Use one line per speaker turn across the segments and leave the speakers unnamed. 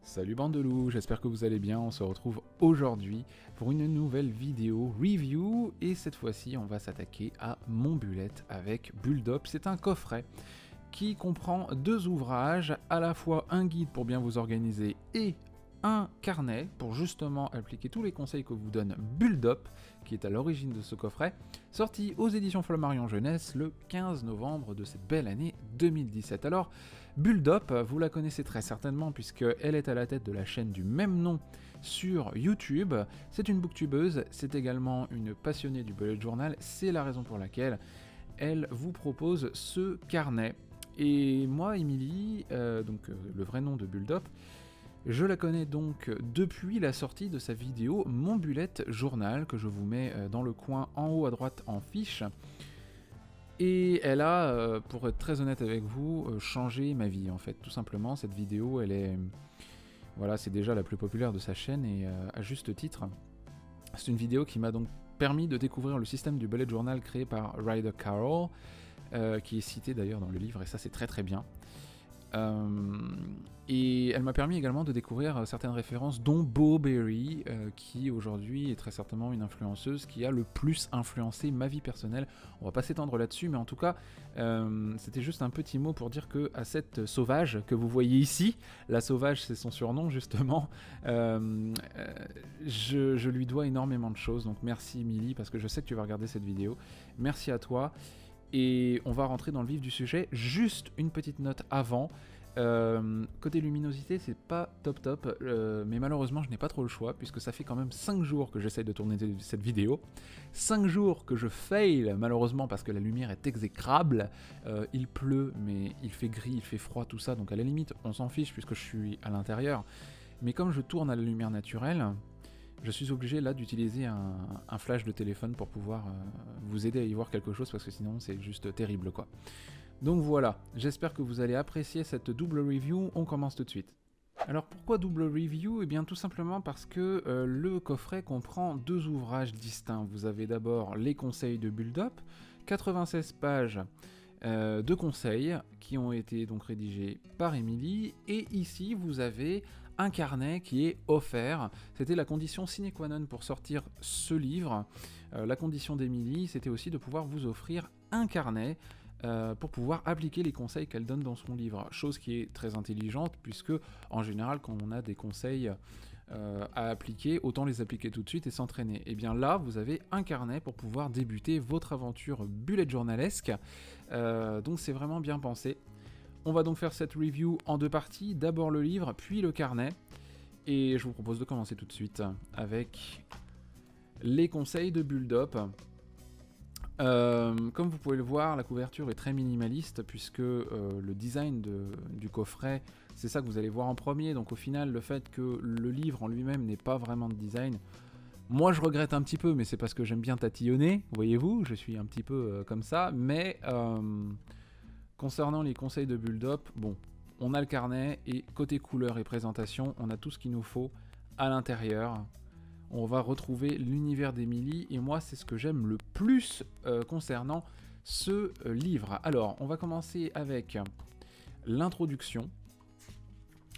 Salut bande de loups, j'espère que vous allez bien, on se retrouve aujourd'hui pour une nouvelle vidéo review et cette fois-ci on va s'attaquer à Mon Bullet avec Bulldop. C'est un coffret qui comprend deux ouvrages, à la fois un guide pour bien vous organiser et un carnet pour justement appliquer tous les conseils que vous donne Bulldop, qui est à l'origine de ce coffret, sorti aux éditions Flammarion Jeunesse le 15 novembre de cette belle année 2017. Alors, Bulldop, vous la connaissez très certainement puisqu'elle est à la tête de la chaîne du même nom sur YouTube. C'est une booktubeuse, c'est également une passionnée du bullet journal, c'est la raison pour laquelle elle vous propose ce carnet. Et moi, Émilie, le vrai nom de Bulldop, je la connais donc depuis la sortie de sa vidéo Mon Bullet Journal, que je vous mets dans le coin en haut à droite en fiche. Et elle a, pour être très honnête avec vous, changé ma vie en fait, tout simplement. Cette vidéo, elle est... Voilà, c'est déjà la plus populaire de sa chaîne et à juste titre. C'est une vidéo qui m'a donc permis de découvrir le système du bullet journal créé par Ryder Carroll, qui est cité d'ailleurs dans le livre, et ça c'est très très bien. Et elle m'a permis également de découvrir certaines références, dont Bo Berry, qui aujourd'hui est très certainement une influenceuse qui a le plus influencé ma vie personnelle. On va pas s'étendre là-dessus, mais en tout cas, c'était juste un petit mot pour dire que à cette sauvage que vous voyez ici, la sauvage c'est son surnom justement, je lui dois énormément de choses, donc merci Emily, parce que je sais que tu vas regarder cette vidéo, merci à toi. Et on va rentrer dans le vif du sujet. Juste une petite note avant. Côté luminosité, c'est pas top, mais malheureusement, je n'ai pas trop le choix, puisque ça fait quand même 5 jours que j'essaye de tourner cette vidéo. 5 jours que je fail, malheureusement, parce que la lumière est exécrable. Il pleut, mais il fait gris, il fait froid, tout ça. Donc à la limite, on s'en fiche, puisque je suis à l'intérieur. Mais comme je tourne à la lumière naturelle, je suis obligé là d'utiliser un flash de téléphone pour pouvoir vous aider à y voir quelque chose, parce que sinon c'est juste terrible quoi. Donc voilà, j'espère que vous allez apprécier cette double review, on commence tout de suite. Alors pourquoi double review? Eh bien tout simplement parce que le coffret comprend deux ouvrages distincts. Vous avez d'abord les conseils de Bulldop, 96 pages de conseils qui ont été donc rédigés par Émilie, et ici vous avez un carnet qui est offert. C'était la condition sine qua non pour sortir ce livre. La condition d'Émilie, c'était aussi de pouvoir vous offrir un carnet pour pouvoir appliquer les conseils qu'elle donne dans son livre. Chose qui est très intelligente, puisque en général quand on a des conseils à appliquer, autant les appliquer tout de suite et s'entraîner. Et bien là, vous avez un carnet pour pouvoir débuter votre aventure bullet journalesque. Donc c'est vraiment bien pensé. On va donc faire cette review en deux parties, d'abord le livre, puis le carnet. Et je vous propose de commencer tout de suite avec les conseils de Bulldop. Comme vous pouvez le voir, la couverture est très minimaliste, puisque le design du coffret, c'est ça que vous allez voir en premier. Donc au final, le fait que le livre en lui-même n'ait pas vraiment de design, moi je regrette un petit peu, mais c'est parce que j'aime bien tatillonner, voyez-vous, je suis un petit peu comme ça, mais... concernant les conseils de Bulldop, bon, on a le carnet et côté couleur et présentation, on a tout ce qu'il nous faut à l'intérieur. On va retrouver l'univers d'Émilie et moi, c'est ce que j'aime le plus concernant ce livre. Alors, on va commencer avec l'introduction.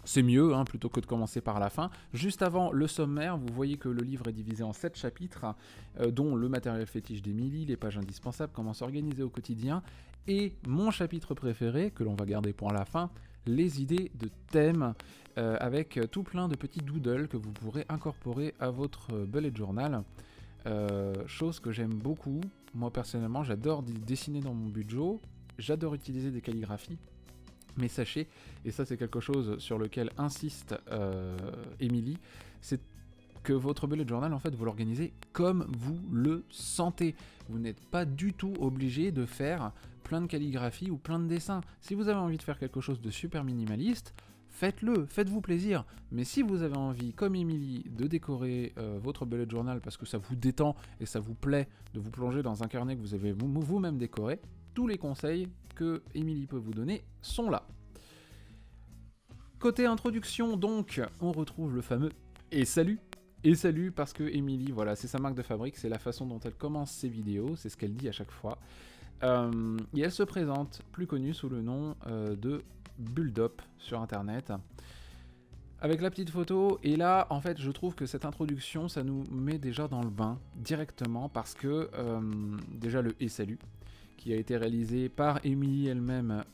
C'est mieux, hein, plutôt que de commencer par la fin. Juste avant le sommaire, vous voyez que le livre est divisé en 7 chapitres, dont le matériel fétiche d'Émilie, les pages indispensables, comment s'organiser au quotidien, et mon chapitre préféré, que l'on va garder pour la fin, les idées de thèmes, avec tout plein de petits doodles que vous pourrez incorporer à votre bullet journal. Chose que j'aime beaucoup. Moi personnellement, j'adore dessiner dans mon budget, j'adore utiliser des calligraphies. Mais sachez, et ça c'est quelque chose sur lequel insiste Émilie, c'est que votre bullet journal, en fait, vous l'organisez comme vous le sentez. Vous n'êtes pas du tout obligé de faire plein de calligraphie ou plein de dessins. Si vous avez envie de faire quelque chose de super minimaliste, faites-le, faites-vous plaisir. Mais si vous avez envie, comme Émilie, de décorer votre bullet journal parce que ça vous détend et ça vous plaît de vous plonger dans un carnet que vous avez vous-même décoré, tous les conseils que Émilie peut vous donner sont là. Côté introduction, donc, on retrouve le fameux « Et salut !» Et salut parce que Émilie, voilà, c'est sa marque de fabrique, c'est la façon dont elle commence ses vidéos, c'est ce qu'elle dit à chaque fois. Et elle se présente, plus connue sous le nom de Bulldop sur internet. Avec la petite photo, et là, en fait, je trouve que cette introduction, ça nous met déjà dans le bain, directement, parce que, déjà, le « Et salut », qui a été réalisé par Émilie elle-même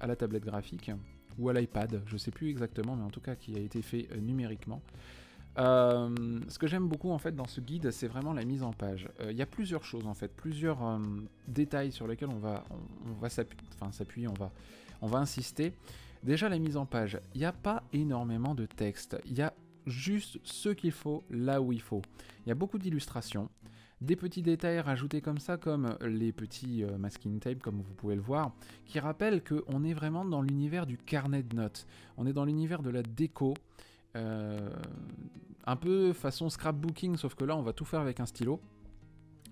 à la tablette graphique, ou à l'iPad, je sais plus exactement, mais en tout cas, qui a été fait numériquement. Ce que j'aime beaucoup, en fait, dans ce guide, c'est vraiment la mise en page. Il y a plusieurs choses, en fait, plusieurs détails sur lesquels on va s'appuyer, on va insister. Déjà, la mise en page, il n'y a pas énormément de texte, il y a juste ce qu'il faut là où il faut. Il y a beaucoup d'illustrations, des petits détails rajoutés comme ça, comme les petits masking tape, comme vous pouvez le voir, qui rappellent qu'on est vraiment dans l'univers du carnet de notes. On est dans l'univers de la déco, un peu façon scrapbooking, sauf que là, on va tout faire avec un stylo.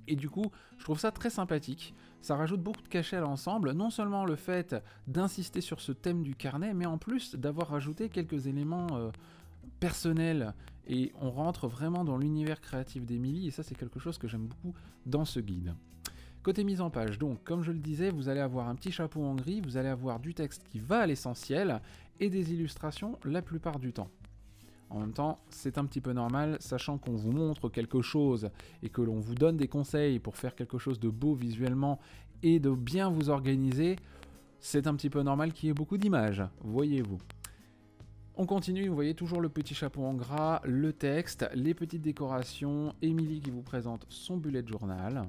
Et du coup, je trouve ça très sympathique. Ça rajoute beaucoup de cachet à l'ensemble. Non seulement le fait d'insister sur ce thème du carnet, mais en plus d'avoir rajouté quelques éléments personnels. Et on rentre vraiment dans l'univers créatif d'Émilie. Et ça, c'est quelque chose que j'aime beaucoup dans ce guide. Côté mise en page, donc, comme je le disais, vous allez avoir un petit chapeau en gris. Vous allez avoir du texte qui va à l'essentiel. Et des illustrations la plupart du temps. En même temps, c'est un petit peu normal, sachant qu'on vous montre quelque chose et que l'on vous donne des conseils pour faire quelque chose de beau visuellement et de bien vous organiser, c'est un petit peu normal qu'il y ait beaucoup d'images, voyez-vous. On continue, vous voyez toujours le petit chapeau en gras, le texte, les petites décorations, Émilie qui vous présente son bullet journal.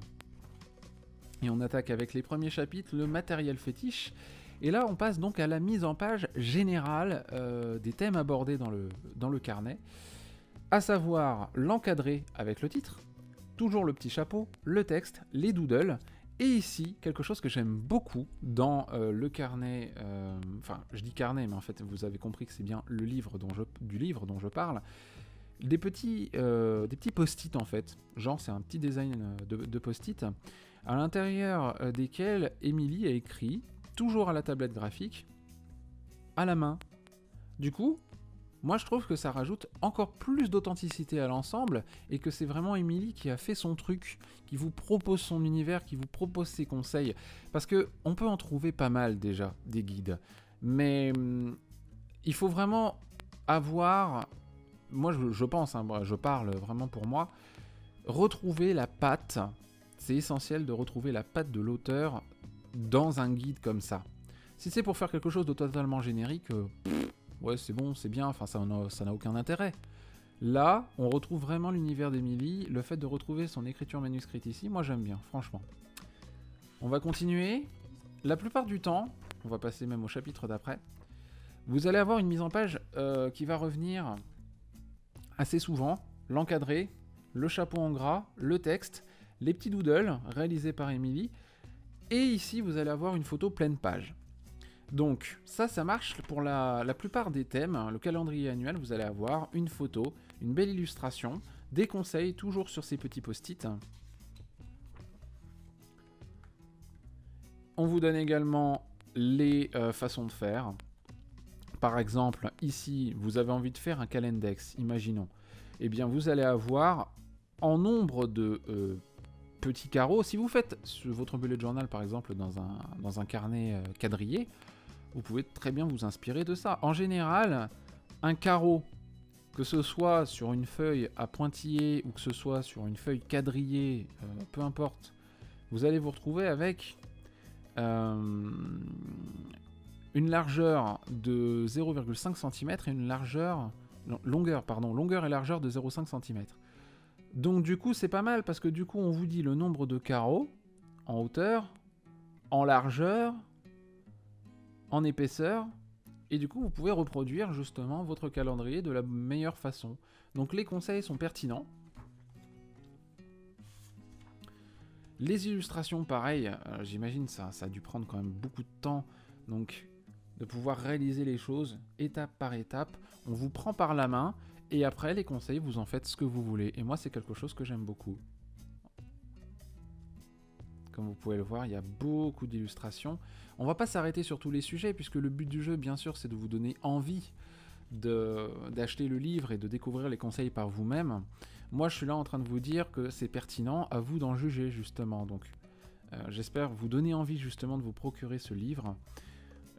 Et on attaque avec les premiers chapitres, le matériel fétiche. Et là, on passe donc à la mise en page générale des thèmes abordés dans le carnet, à savoir l'encadré avec le titre, toujours le petit chapeau, le texte, les doodles, et ici, quelque chose que j'aime beaucoup dans le carnet, enfin, je dis carnet, mais en fait, vous avez compris que c'est bien du livre dont je parle, des petits post-it en fait, genre c'est un petit design de post-it, à l'intérieur desquels Émilie a écrit, toujours à la tablette graphique, à la main. Du coup, moi je trouve que ça rajoute encore plus d'authenticité à l'ensemble et que c'est vraiment Émilie qui a fait son truc, qui vous propose son univers, qui vous propose ses conseils. Parce que on peut en trouver pas mal déjà, des guides. Mais il faut vraiment avoir, moi je pense, hein, je parle vraiment pour moi, retrouver la patte. C'est essentiel de retrouver la patte de l'auteur dans un guide comme ça. Si c'est pour faire quelque chose de totalement générique, ouais c'est bon, c'est bien, enfin ça n'a aucun intérêt. Là, on retrouve vraiment l'univers d'Émilie, le fait de retrouver son écriture manuscrite ici, moi j'aime bien, franchement. On va continuer. La plupart du temps, on va passer même au chapitre d'après, vous allez avoir une mise en page qui va revenir assez souvent, l'encadré, le chapeau en gras, le texte, les petits doodles réalisés par Émilie, et ici, vous allez avoir une photo pleine page. Donc, ça marche pour la plupart des thèmes. Le calendrier annuel, vous allez avoir une photo, une belle illustration, des conseils, toujours sur ces petits post-it. On vous donne également les façons de faire. Par exemple, ici, vous avez envie de faire un calendex, imaginons. Eh bien, vous allez avoir en nombre de petits carreaux. Si vous faites votre bullet journal, par exemple, dans un carnet quadrillé, vous pouvez très bien vous inspirer de ça. En général, un carreau, que ce soit sur une feuille à pointillés ou que ce soit sur une feuille quadrillée, peu importe, vous allez vous retrouver avec une largeur de 0,5 cm et une longueur et largeur de 0,5 cm. Donc du coup c'est pas mal parce que du coup on vous dit le nombre de carreaux en hauteur, en largeur, en épaisseur, et du coup vous pouvez reproduire justement votre calendrier de la meilleure façon. Donc les conseils sont pertinents. Les illustrations pareil, j'imagine ça a dû prendre quand même beaucoup de temps, donc de pouvoir réaliser les choses étape par étape, on vous prend par la main. Et après, les conseils, vous en faites ce que vous voulez. Et moi, c'est quelque chose que j'aime beaucoup. Comme vous pouvez le voir, il y a beaucoup d'illustrations. On va pas s'arrêter sur tous les sujets, puisque le but du jeu, bien sûr, c'est de vous donner envie d'acheter le livre et de découvrir les conseils par vous-même. Moi, je suis là en train de vous dire que c'est pertinent, à vous d'en juger justement. Donc, j'espère vous donner envie justement de vous procurer ce livre.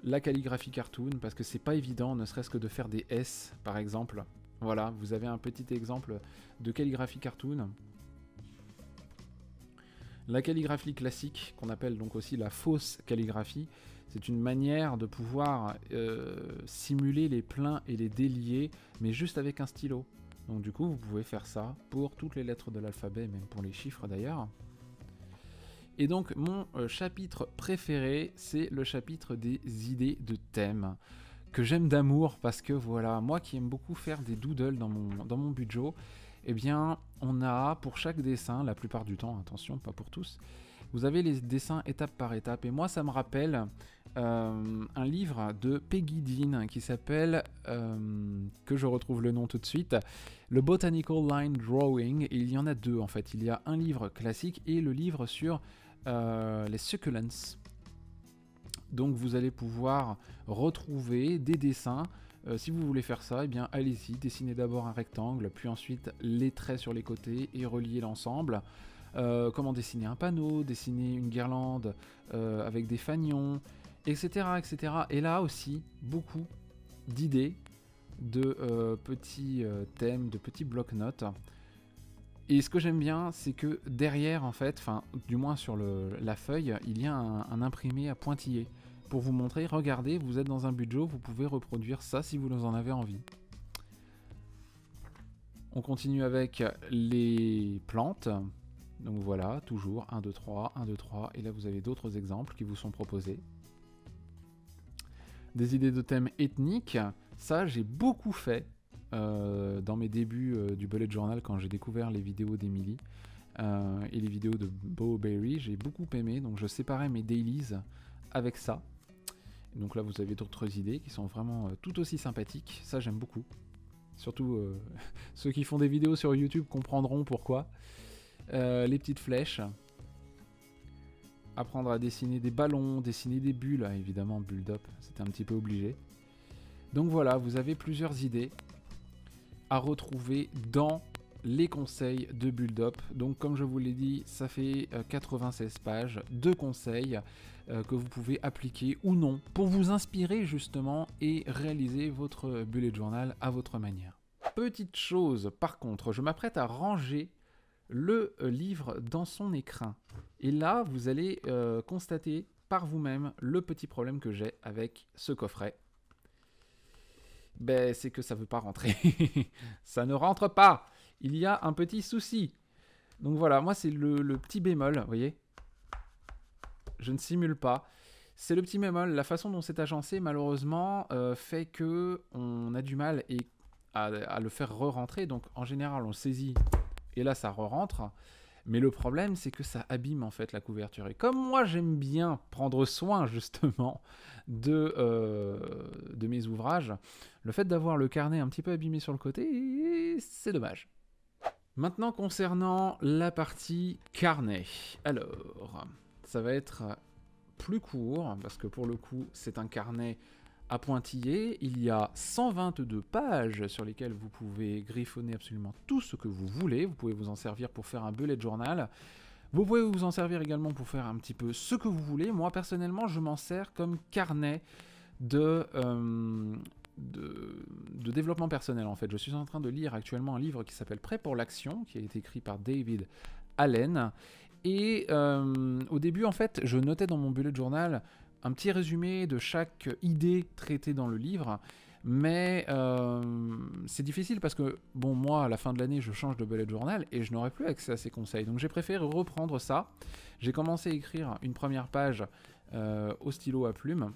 La calligraphie cartoon, parce que c'est pas évident, ne serait-ce que de faire des S, par exemple. Voilà, vous avez un petit exemple de calligraphie cartoon. La calligraphie classique, qu'on appelle donc aussi la fausse calligraphie, c'est une manière de pouvoir simuler les pleins et les déliés, mais juste avec un stylo. Donc du coup, vous pouvez faire ça pour toutes les lettres de l'alphabet, même pour les chiffres d'ailleurs. Et donc, mon chapitre préféré, c'est le chapitre des idées de thèmes, que j'aime d'amour, parce que voilà, moi qui aime beaucoup faire des doodles dans mon Bujo, eh bien, on a pour chaque dessin, la plupart du temps, attention, pas pour tous, vous avez les dessins étape par étape. Et moi, ça me rappelle un livre de Peggy Dean qui s'appelle, que je retrouve le nom tout de suite, le Botanical Line Drawing. Et il y en a deux en fait. Il y a un livre classique et le livre sur les succulents. Donc vous allez pouvoir retrouver des dessins. Si vous voulez faire ça, eh bien allez-y, dessinez d'abord un rectangle, puis ensuite les traits sur les côtés et reliez l'ensemble. Comment dessiner un panneau, dessiner une guirlande avec des fanions, etc., etc. Et là aussi, beaucoup d'idées de petits thèmes, de petits blocs-notes. Et ce que j'aime bien, c'est que derrière, en fait, enfin, du moins sur la feuille, il y a un imprimé à pointillés. Pour vous montrer, regardez, vous êtes dans un Bujo, vous pouvez reproduire ça si vous en avez envie. On continue avec les plantes. Donc voilà, toujours 1, 2, 3, 1, 2, 3. Et là, vous avez d'autres exemples qui vous sont proposés. Des idées de thèmes ethniques. Ça, j'ai beaucoup fait dans mes débuts du bullet journal quand j'ai découvert les vidéos d'Emily et les vidéos de Bo Berry. J'ai beaucoup aimé, donc je séparais mes dailies avec ça. Donc là, vous avez d'autres idées qui sont vraiment tout aussi sympathiques. Ça, j'aime beaucoup. Surtout ceux qui font des vidéos sur YouTube comprendront pourquoi. Les petites flèches. Apprendre à dessiner des ballons, dessiner des bulles. Évidemment, build up, c'était un petit peu obligé. Donc voilà, vous avez plusieurs idées à retrouver dans les conseils de Build Up. Donc comme je vous l'ai dit, ça fait 96 pages de conseils que vous pouvez appliquer ou non pour vous inspirer justement et réaliser votre bullet journal à votre manière. Petite chose par contre, je m'apprête à ranger le livre dans son écrin. Et là, vous allez constater par vous-même le petit problème que j'ai avec ce coffret. Ben, c'est que ça ne veut pas rentrer. Ça ne rentre pas. Il y a un petit souci. Donc voilà, moi c'est le petit bémol, vous voyez. Je ne simule pas. C'est le petit bémol. La façon dont c'est agencé, malheureusement, fait que on a du mal à le faire re-rentrer. Donc en général, on le saisit et là, ça re-rentre. Mais le problème, c'est que ça abîme en fait la couverture. Et comme moi, j'aime bien prendre soin justement de mes ouvrages, le fait d'avoir le carnet un petit peu abîmé sur le côté, c'est dommage. Maintenant, concernant la partie carnet. Alors, ça va être plus court, parce que pour le coup, c'est un carnet à pointillés. Il y a 122 pages sur lesquelles vous pouvez griffonner absolument tout ce que vous voulez. Vous pouvez vous en servir pour faire un bullet journal. Vous pouvez vous en servir également pour faire un petit peu ce que vous voulez. Moi, personnellement, je m'en sers comme carnet de développement personnel, en fait. Je suis en train de lire actuellement un livre qui s'appelle Prêt pour l'action, qui a été écrit par David Allen. Et au début, en fait, je notais dans mon bullet journal un petit résumé de chaque idée traitée dans le livre, mais c'est difficile parce que, bon, moi, à la fin de l'année, je change de bullet journal et je n'aurai plus accès à ces conseils. Donc j'ai préféré reprendre ça. J'ai commencé à écrire une première page au stylo à plume.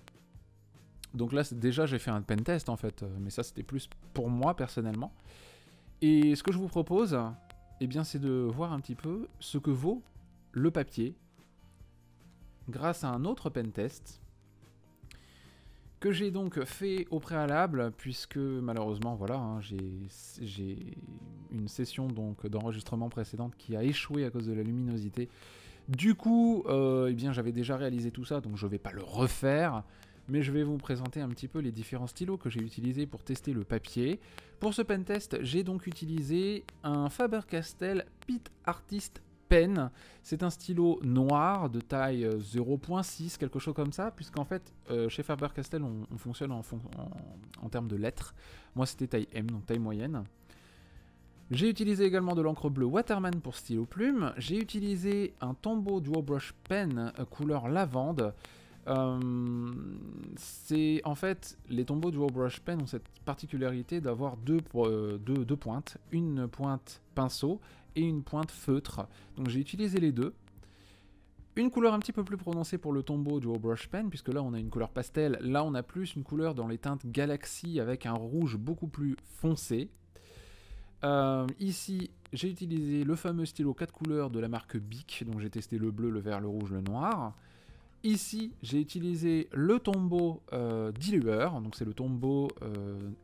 Donc là, déjà, j'ai fait un pen test, en fait, mais ça, c'était plus pour moi, personnellement. Et ce que je vous propose, eh bien, c'est de voir un petit peu ce que vaut le papier grâce à un autre pen test que j'ai donc fait au préalable, puisque malheureusement, voilà, hein, j'ai une session donc d'enregistrement précédente qui a échoué à cause de la luminosité. Du coup, eh bien, j'avais déjà réalisé tout ça, donc je ne vais pas le refaire. mais je vais vous présenter un petit peu les différents stylos que j'ai utilisés pour tester le papier. Pour ce pen test, j'ai donc utilisé un Faber-Castell Pit Artist Pen. C'est un stylo noir de taille 0.6, quelque chose comme ça, puisqu'en fait, chez Faber-Castell, on fonctionne en termes de lettres. Moi, c'était taille M, donc taille moyenne. J'ai utilisé également de l'encre bleue Waterman pour stylo plume. J'ai utilisé un Tombow Dual Brush Pen couleur lavande. C'est en fait, les Tombow Dual Brush Pen ont cette particularité d'avoir deux pointes, une pointe pinceau et une pointe feutre. Donc j'ai utilisé les deux. Une couleur un petit peu plus prononcée pour le Tombow Dual Brush Pen, puisque là on a une couleur pastel, là on a plus une couleur dans les teintes Galaxy avec un rouge beaucoup plus foncé. Ici, j'ai utilisé le fameux stylo 4 couleurs de la marque Bic, donc j'ai testé le bleu, le vert, le rouge, le noir. Ici, j'ai utilisé le Tombow dilueur, donc c'est le Tombow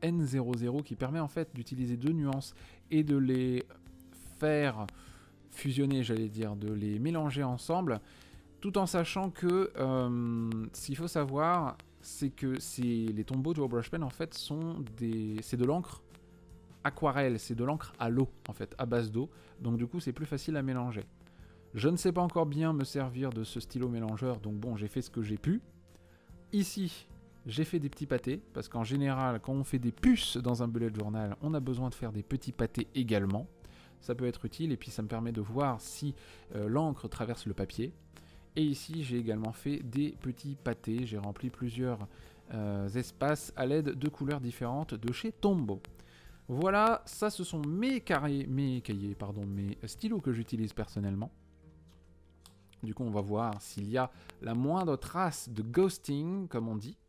N00 qui permet en fait d'utiliser deux nuances et de les faire fusionner, j'allais dire, de les mélanger ensemble, tout en sachant que ce qu'il faut savoir, c'est que les Tombow Dual Brush Pen en fait c'est de l'encre aquarelle, c'est de l'encre à l'eau en fait, à base d'eau, donc du coup c'est plus facile à mélanger. Je ne sais pas encore bien me servir de ce stylo mélangeur, donc bon, j'ai fait ce que j'ai pu. Ici, j'ai fait des petits pâtés, parce qu'en général, quand on fait des puces dans un bullet journal, on a besoin de faire des petits pâtés également. Ça peut être utile, et puis ça me permet de voir si l'encre traverse le papier. Et ici, j'ai également fait des petits pâtés, j'ai rempli plusieurs espaces à l'aide de couleurs différentes de chez Tombow. Voilà, ça ce sont mes stylos que j'utilise personnellement. Du coup, on va voir s'il y a la moindre trace de ghosting, comme on dit.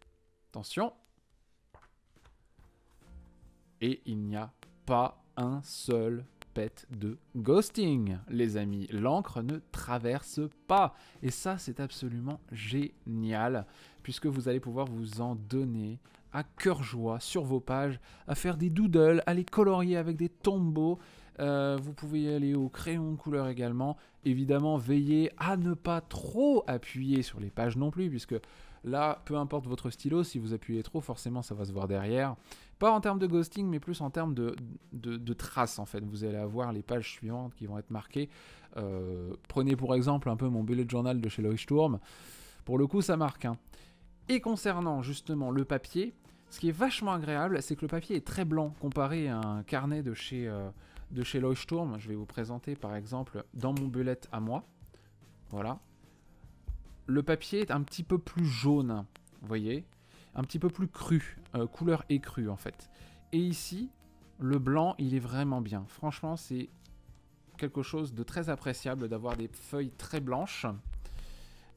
Attention. Et il n'y a pas un seul pet de ghosting, les amis. L'encre ne traverse pas. Et ça, c'est absolument génial, puisque vous allez pouvoir vous en donner à cœur joie sur vos pages, à faire des doodles, à les colorier avec des tombeaux. Vous pouvez y aller au crayon de couleur également. Évidemment, veillez à ne pas trop appuyer sur les pages non plus, puisque là, peu importe votre stylo, si vous appuyez trop, forcément, ça va se voir derrière. Pas en termes de ghosting, mais plus en termes de traces, en fait. Vous allez avoir les pages suivantes qui vont être marquées. Prenez pour exemple un peu mon bullet journal de chez Leuchtturm. Pour le coup, ça marque, hein. Et concernant justement le papier, ce qui est vachement agréable, c'est que le papier est très blanc comparé à un carnet de chez Leuchtturm. Je vais vous présenter par exemple dans mon bullet à moi. Voilà. Le papier est un petit peu plus jaune, vous voyez, un petit peu plus cru, couleur écrue en fait. Et ici, le blanc, il est vraiment bien. Franchement, c'est quelque chose de très appréciable d'avoir des feuilles très blanches.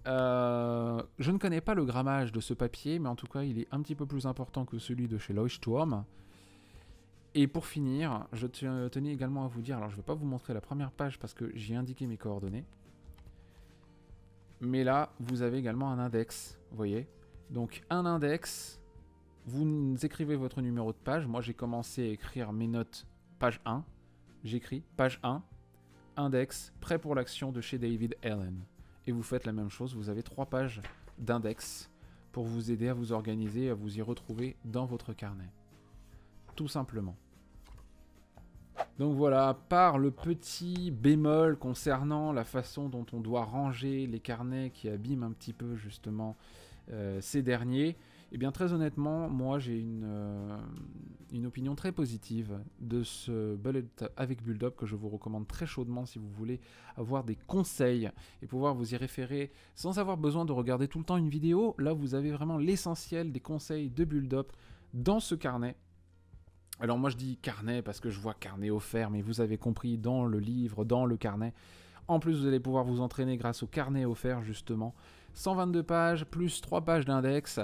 Je ne connais pas le grammage de ce papier, mais en tout cas, il est un petit peu plus important que celui de chez Leuchtturm. Et pour finir, je tenais également à vous dire, alors je ne vais pas vous montrer la première page parce que j'y ai indiqué mes coordonnées. Mais là, vous avez également un index, vous voyez. Donc un index, vous écrivez votre numéro de page. Moi, j'ai commencé à écrire mes notes page 1. J'écris page 1, index, prêt pour l'action de chez David Allen. Et vous faites la même chose, vous avez 3 pages d'index pour vous aider à vous organiser, à vous y retrouver dans votre carnet. Tout simplement. Donc voilà, à part le petit bémol concernant la façon dont on doit ranger les carnets qui abîment un petit peu justement ces derniers, et bien très honnêtement, moi j'ai une opinion très positive de ce bullet avec Build Up que je vous recommande très chaudement si vous voulez avoir des conseils et pouvoir vous y référer sans avoir besoin de regarder tout le temps une vidéo. Là vous avez vraiment l'essentiel des conseils de Build Up dans ce carnet. Alors moi je dis carnet parce que je vois carnet offert, mais vous avez compris, dans le livre, dans le carnet. En plus vous allez pouvoir vous entraîner grâce au carnet offert justement. 122 pages plus 3 pages d'index.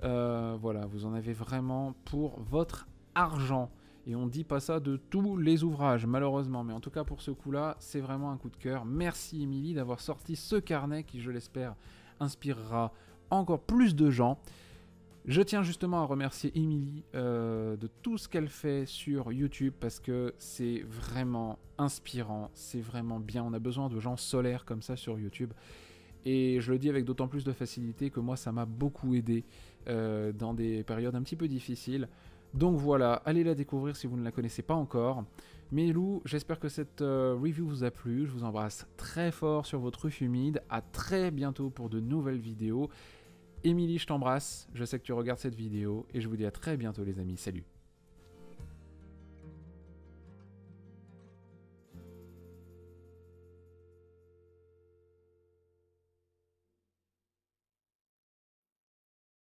Voilà, vous en avez vraiment pour votre argent. Et on ne dit pas ça de tous les ouvrages malheureusement, mais en tout cas pour ce coup-là, c'est vraiment un coup de cœur. Merci Émilie d'avoir sorti ce carnet qui, je l'espère, inspirera encore plus de gens. Je tiens justement à remercier Émilie de tout ce qu'elle fait sur YouTube parce que c'est vraiment inspirant, c'est vraiment bien. On a besoin de gens solaires comme ça sur YouTube. Et je le dis avec d'autant plus de facilité que moi ça m'a beaucoup aidé dans des périodes un petit peu difficiles. Donc voilà, allez la découvrir si vous ne la connaissez pas encore. Mes loups, j'espère que cette review vous a plu. Je vous embrasse très fort sur votre ruf humide. À très bientôt pour de nouvelles vidéos. Émilie, je t'embrasse. Je sais que tu regardes cette vidéo et je vous dis à très bientôt les amis. Salut.